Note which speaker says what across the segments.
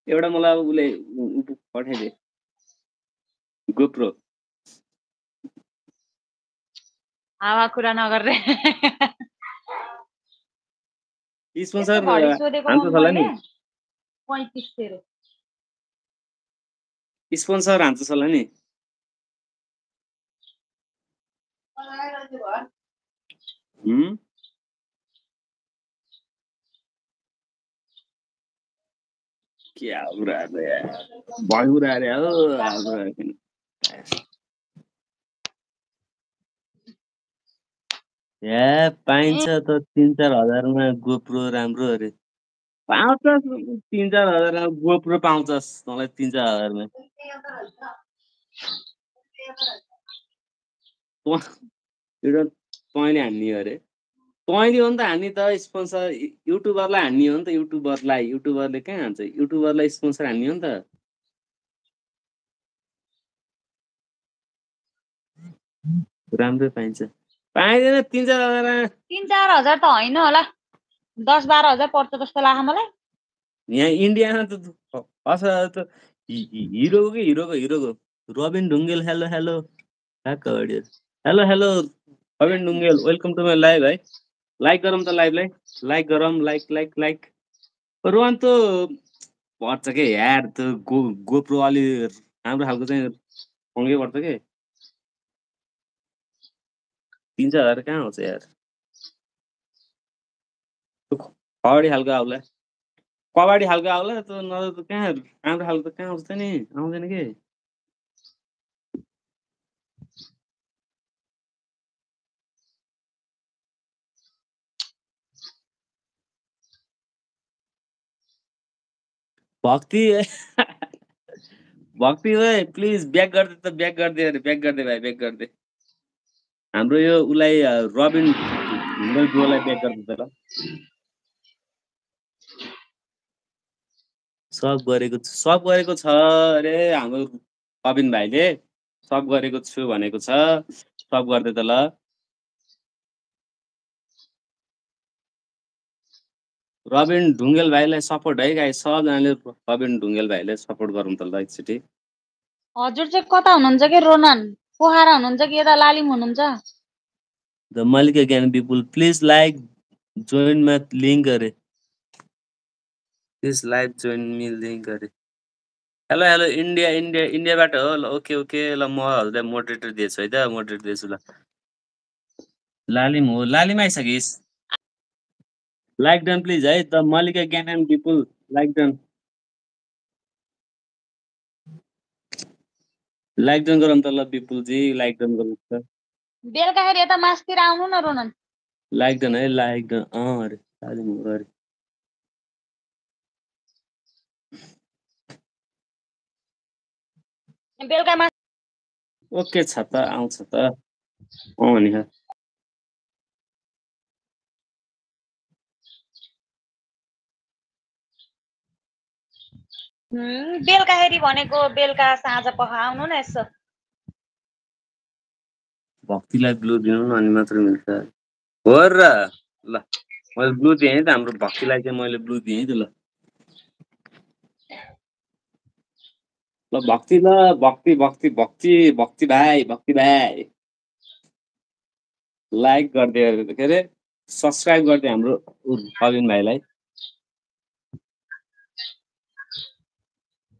Speaker 1: एउटा मलाई अब उसले पठाइदिए गोप्रो
Speaker 2: हावा कुरा नगर्रे
Speaker 1: स्पोन्सर
Speaker 2: घडी सोधेको
Speaker 1: हान्छ होला नि
Speaker 2: 35
Speaker 1: स्पोन्सर हान्छ होला नि क्या कुरा भय कुरा अरे हो पाइन्छ त 3-4 हजारमा गोप्रो राम्रो अरे पाउँछ 3-4 हजारमा गोप्रो पाउँछस् तँलाई 3-4 हजारमा तैँले हान्ने अरे तैँले हो नि त हान्ने त स्पोन्सर युट्युबरलाई हान्ने हो नि त युट्युबरले कहाँ हान्छ युट्युबरलाई स्पोन्सर हान्ने हो नि त राम्रै पाइन्छ पाइँदैन 3-4 हजारमा
Speaker 2: 3-4 हजार त होइन होला 10-12 हजार पर्छ जस्तो लाग्छ मलाई
Speaker 1: यहाँ इन्डियामा त हिरोको Rabin Dhungel hello hello hello Rabin Dhungel welcome to my live है लाइक गरौँ त लाइभलाई लाइक गरौँ लाइक रोहन त पर्छ के यार त गोप्रो अलि राम्रो खालको चाहिँ महँगै पर्छ के 3-4 हजार कहाँ आउँछ यार कबड्डी खालको आउला कबड्डी खालको आउला त नत्र त कहाँ राम्रो खालको त कहाँ आउँछ नि आउँदैन के भक्ति भाइ प्लिज ब्याक गरिदिए अरे ब्याक गरिदे भाइ ब्याक गरिदे हाम्रो यो उसलाई रबिन ढुङ्गल ब्रोलाई ब्याक गरिदिन्छ ल सब गरेको छ अरे हाम्रो रबिन भाइले सब गरेको छु भनेको छ सब गर्दै त ल रबिन ढुङ्गेल भाइलाई सपोर्ट है गाई सबजनाले रबिन ढुङ्गेल भाइलाई सपोर्ट गरौँ त ल एकचोटि
Speaker 2: हजुर चाहिँ कता हुनुहुन्छ के रोनन पोखरा हुनुहुन्छ कि यता लालिम हुनुहुन्छ
Speaker 1: द मल्लिका ज्ञान पिपुल प्लिज लाइक जोइन मा लिङ्क गरे please live join me link गरे हेलो इन्डियाबाट हो ल ओके ल म हजुरलाई मोडरेटर दिएछु है त मोडरेटर दिएछु ल लालिम हो लालिम आइसकिस् लाइक डन प्लिज है द मल्लिका ज्ञान पिपुल लाइक डन गरौँ त ल पिपुलजी लाइक डन गरौँ त
Speaker 2: बेलुकाखेरि यता मासतिर आउनु न रोनन
Speaker 1: लाइक डन है लाइक डन अरे लालिम हो अरे
Speaker 2: बेलुका मास
Speaker 1: ओके छ त आउँछ त नि
Speaker 2: बेलुकाखेरि भनेको बेलुका साँझ पख आउनु न यसो
Speaker 1: भक्तिलाई ब्लू दिनु न अनि मात्र मिल्छ हो र ल मैले ब्लू दिएँ त हाम्रो भक्तिलाई चाहिँ मैले ब्लू दिएँ त ल भक्ति भाइ लाइक गरिदियो के अरे सब्सक्राइब गरिदियो हाम्रो रबिन भाइलाई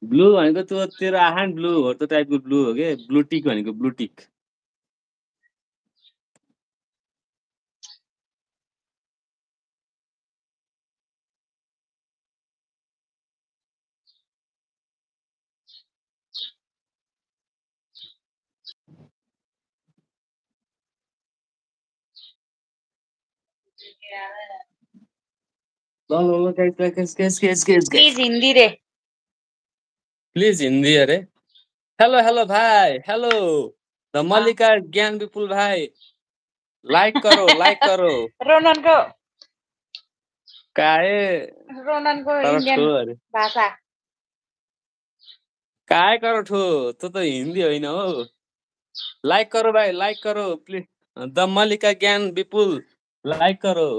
Speaker 1: ब्लू भनेको त्यो तेरो आहान ब्लू हो त्यो टाइपको ब्लू हो के ब्लू टिक भनेको ब्लू टिक
Speaker 2: प्लिज हिन्दी रे
Speaker 1: प्लिज हिन्दी अरे हेलो भाई हेलो द मल्लिका ज्ञान विपुल भाई लाइक करो
Speaker 2: रोननको
Speaker 1: काहे
Speaker 2: रोननको इन्डियन भाषा
Speaker 1: काय करो ठो त्यो त हिन्दी होइन हो लाइक करो भाइ लाइक करो प्लिज द मल्लिका ज्ञान विपुल लाइक करो